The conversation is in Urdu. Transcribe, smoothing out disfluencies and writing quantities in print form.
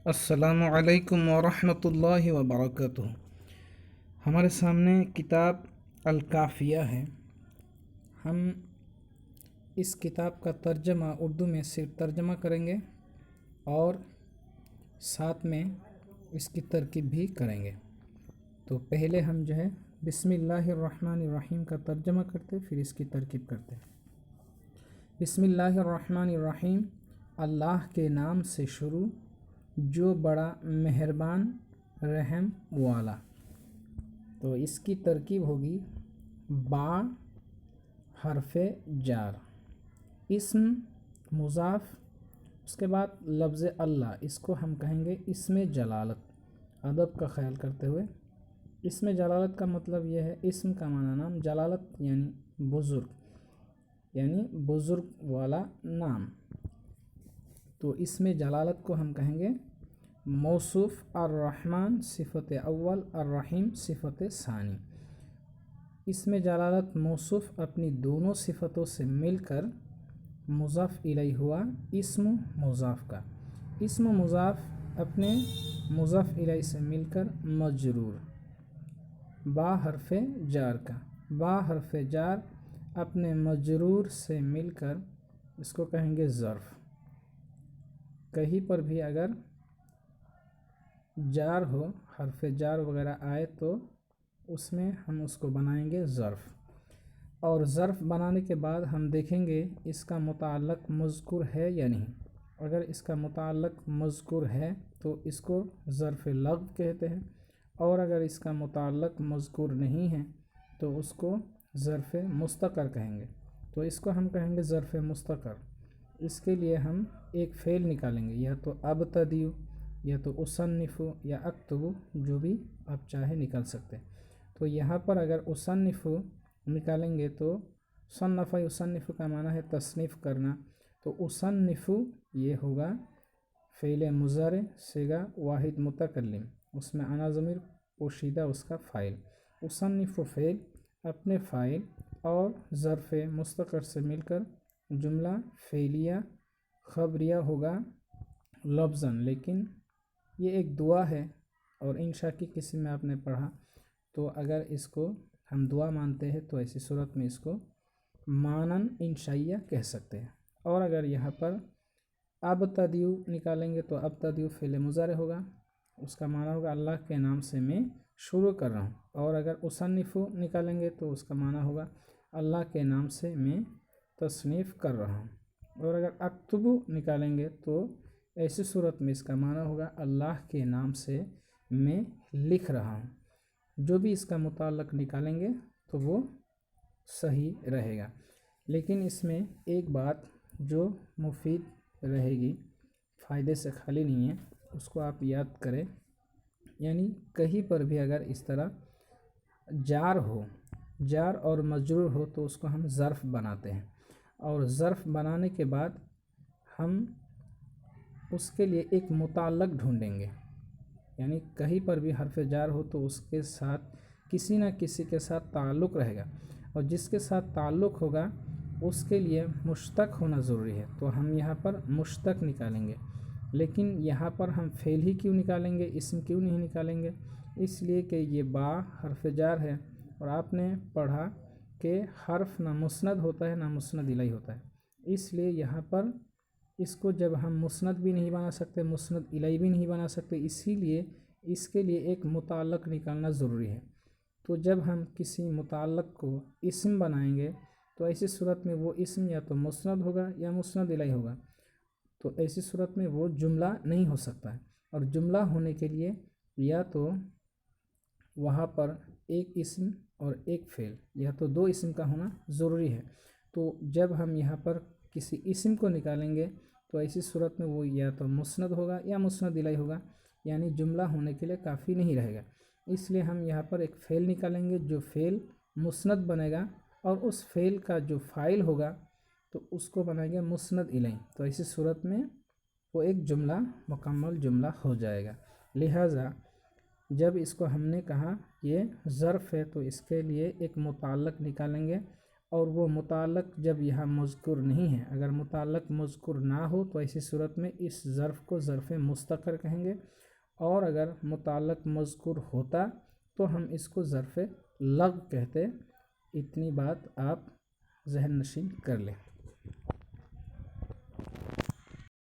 السلام علیکم ورحمۃ اللہ وبرکاتہ۔ ہمارے سامنے کتاب الکافیہ ہے۔ ہم اس کتاب کا ترجمہ اردو میں صرف ترجمہ کریں گے اور ساتھ میں اس کی ترکیب بھی کریں گے۔ تو پہلے ہم بسم اللہ الرحمن الرحیم کا ترجمہ کرتے، پھر اس کی ترکیب کرتے۔ بسم اللہ الرحمن الرحیم، اللہ کے نام سے شروع جو بڑا مہربان رحم والا۔ تو اس کی ترکیب ہوگی با حرف جار، اسم مضاف، اس کے بعد لفظ اللہ، اس کو ہم کہیں گے اسم جلالت۔ ادب کا خیال کرتے ہوئے اسم جلالت کا مطلب یہ ہے، اسم کا معنی نام، جلالت یعنی بزرگ، یعنی بزرگ والا نام۔ تو اسم جلالت کو ہم کہیں گے موصوف، الرحمن صفت اول، الرحیم صفت ثانی۔ اسم جلالت موصوف اپنی دونوں صفتوں سے مل کر مضاف الیہ ہوا اسم مضاف کا، اسم مضاف اپنے مضاف الیہ سے مل کر مجرور، با حرف جار کا، با حرف جار اپنے مجرور سے مل کر اس کو کہیں گے ظرف۔ کہیں پر بھی اگر جار ہو، حرف جار وغیرہ آئے تو اس میں ہم اس کو بنائیں گے ظرف۔ اور ظرف بنانے کے بعد ہم دیکھیں گے اس کا متعلق مذکور ہے یا نہیں۔ اگر اس کا متعلق مذکور ہے تو اس کو ظرف لغو کہتے ہیں، اور اگر اس کا متعلق مذکور نہیں ہے تو اس کو ظرف مستقر کہیں گے۔ تو اس کو ہم کہیں گے ظرف مستقر۔ اس کے لیے ہم ایک فعل نکالیں گے، یا تو ابتدیو، یا تو اصنف، یا اکتب، جو بھی آپ چاہے نکال سکتے۔ تو یہاں پر اگر اصنف نکالیں گے تو صنف یصنف کا معنی ہے تصنیف کرنا، تو اصنف یہ ہوگا فعل مضارع صیغہ واحد متکلم، اس میں انا ضمیر پوشیدہ اس کا فاعل۔ اصنف فعل اپنے فاعل اور ظرف مستقر سے مل کر جملہ فعلیہ خبریہ ہوگا لفظاً، لیکن یہ ایک دعا ہے اور انشاء کی قسم میں آپ نے پڑھا، تو اگر اس کو ہم دعا مانتے ہیں تو ایسی صورت میں اس کو مانن انشائیہ کہہ سکتے ہیں۔ اور اگر یہاں پر ابتدیو نکالیں گے تو ابتدیو فعل مضارع ہوگا، اس کا معنی ہوگا اللہ کے نام سے میں شروع کر رہا ہوں۔ اور اگر اصنف نکالیں گے تو اس کا معنی ہوگا اللہ کے نام سے میں تصنیف کر رہا ہوں۔ اور اگر اکتب نکالیں گے تو ایسی صورت میں اس کا معنی ہوگا اللہ کے نام سے میں لکھ رہا ہوں۔ جو بھی اس کا متعلق نکالیں گے تو وہ صحیح رہے گا۔ لیکن اس میں ایک بات جو مفید رہے گی، فائدے سے خالی نہیں ہے، اس کو آپ یاد کریں، یعنی کہیں پر بھی اگر اس طرح جار ہو، جار اور مجرور ہو تو اس کو ہم ظرف بناتے ہیں، اور ظرف بنانے کے بعد ہم اس کے لیے ایک متعلق ڈھونڈیں گے۔ یعنی کہیں پر بھی حرف جار ہو تو اس کے ساتھ کسی نہ کسی کے ساتھ تعلق رہے گا، اور جس کے ساتھ تعلق ہوگا اس کے لیے مشتق ہونا ضروری ہے، تو ہم یہاں پر مشتق نکالیں گے۔ لیکن یہاں پر ہم فعل ہی کیوں نکالیں گے، اسم کیوں نہیں نکالیں گے؟ اس لیے کہ یہ با حرف جار ہے، اور آپ نے پڑھا کہ حرف نہ مسند ہوتا ہے نہ مسند الیہ ہوتا ہے، اس لیے یہاں پر اس کو جب ہم مسند بھی نہیں بنا سکتے، مسند الیہ بھی نہیں بنا سکتے، اسی لیے اس کے لیے ایک متعلق نکالنا ضروری ہے۔ تو جب ہم کسی متعلق کو اسم بنائیں گے تو ایسی صورت میں وہ اسم یا تو مسند ہوگا یا مسند الیہ ہوگا، تو ایسی صورت میں وہ جملہ نہیں ہو سکتا ہے۔ اور جملہ ہونے کے لیے یا تو وہاں پر ایک اسم اور ایک فعل، یا تو دو اسم کا ہونا ضروری ہے۔ تو جب ہم یہاں پر کسی اسم کو نکالیں گے تو ایسی صورت میں وہ یا تو مسند ہوگا یا مسند الیہ ہوگا، یعنی جملہ ہونے کے لیے کافی نہیں رہے گا۔ اس لیے ہم یہاں پر ایک فعل نکالیں گے جو فعل مسند بنے گا، اور اس فعل کا جو فاعل ہوگا تو اس کو بنائیں گے مسند الیہ، تو ایسی صورت میں وہ ایک جملہ مکمل جملہ ہو جائے گا۔ لہٰذا جب اس کو ہم نے کہا یہ ظرف ہے تو اس کے لیے ایک متعلق نکالیں گے، اور وہ متعلق جب یہاں مذکور نہیں ہے، اگر متعلق مذکور نہ ہو تو ایسی صورت میں اس ظرف کو ظرف مستقر کہیں گے، اور اگر متعلق مذکور ہوتا تو ہم اس کو ظرف لغو کہتے۔ اتنی بات آپ ذہن نشین کر لیں۔